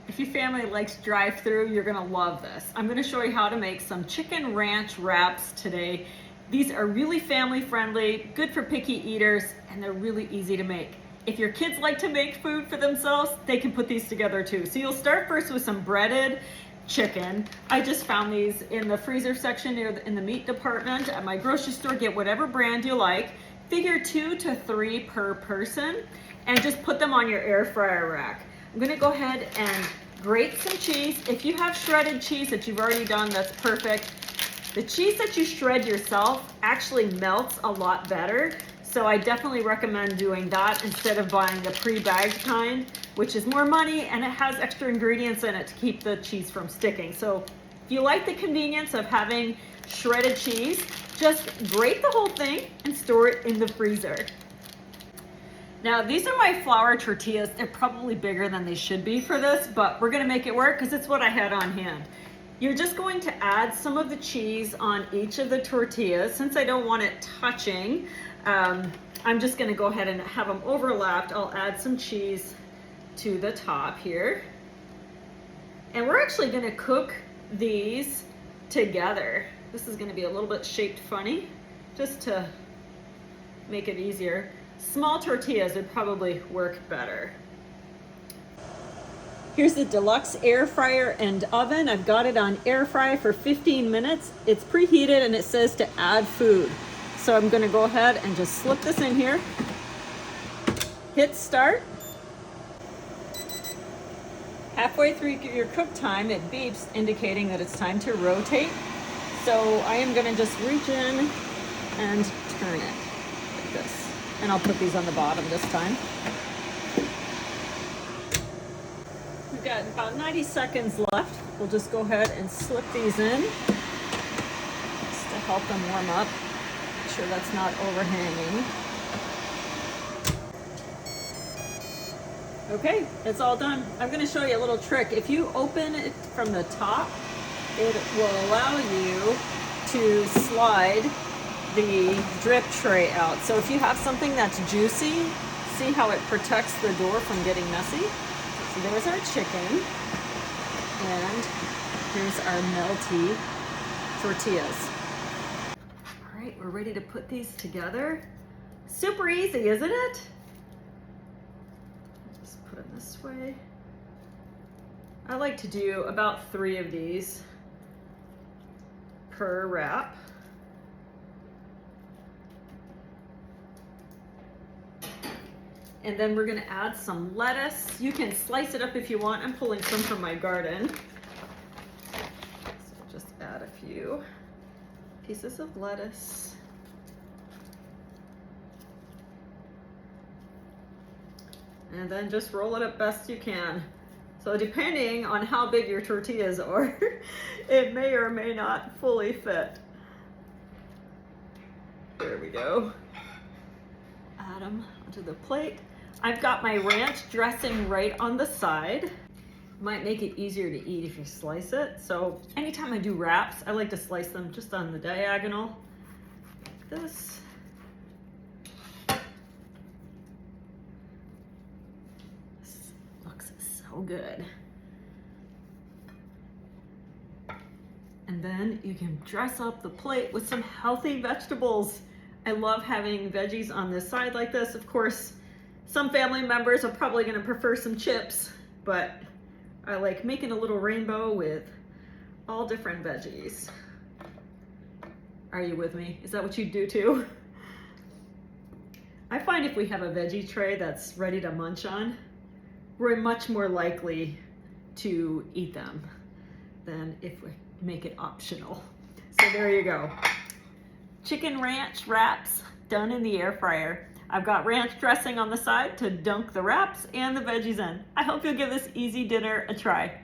If your family likes drive-through, you're gonna love this. I'm gonna show you how to make some chicken ranch wraps today. These are really family friendly, good for picky eaters, and they're really easy to make. If your kids like to make food for themselves, they can put these together too. So you'll start first with some breaded chicken. I just found these in the freezer section in the meat department at my grocery store. Get whatever brand you like. Figure 2 to 3 per person, and just put them on your air fryer rack. I'm gonna go ahead and grate some cheese. If you have shredded cheese that you've already done, that's perfect. The cheese that you shred yourself actually melts a lot better, so I definitely recommend doing that instead of buying the pre-bagged kind, which is more money and it has extra ingredients in it to keep the cheese from sticking. So if you like the convenience of having shredded cheese, just grate the whole thing and store it in the freezer. Now, these are my flour tortillas. They're probably bigger than they should be for this, but we're gonna make it work because it's what I had on hand. You're just going to add some of the cheese on each of the tortillas. Since I don't want it touching, I'm just gonna go ahead and have them overlapped. I'll add some cheese to the top here. And we're actually gonna cook these together. This is gonna be a little bit shaped funny, just to make it easier. Small tortillas would probably work better. Here's the deluxe air fryer and oven. I've got it on air fry for 15 minutes. It's preheated and it says to add food. So I'm gonna go ahead and just slip this in here. Hit start. Halfway through your cook time, it beeps indicating that it's time to rotate. So I am gonna just reach in and turn it like this. And I'll put these on the bottom this time. We've got about 90 seconds left. We'll just go ahead and slip these in just to help them warm up. Make sure that's not overhanging. Okay, it's all done. I'm gonna show you a little trick. If you open it from the top, it will allow you to slide the drip tray out. So if you have something that's juicy, see how it protects the door from getting messy? So there's our chicken, and here's our melty tortillas. All right, we're ready to put these together. Super easy, isn't it? Just put it this way. I like to do about 3 of these per wrap. And then we're gonna add some lettuce. You can slice it up if you want. I'm pulling some from my garden. So just add a few pieces of lettuce. And then just roll it up best you can. So depending on how big your tortillas are, it may or may not fully fit. There we go. Add them onto the plate. I've got my ranch dressing right on the side. Might make it easier to eat if you slice it. So anytime I do wraps, I like to slice them just on the diagonal, like this. This looks so good. And then you can dress up the plate with some healthy vegetables. I love having veggies on this side like this. Of course, some family members are probably gonna prefer some chips, but I like making a little rainbow with all different veggies. Are you with me? Is that what you do too? I find if we have a veggie tray that's ready to munch on, we're much more likely to eat them than if we make it optional. So there you go. Chicken ranch wraps done in the air fryer. I've got ranch dressing on the side to dunk the wraps and the veggies in. I hope you'll give this easy dinner a try.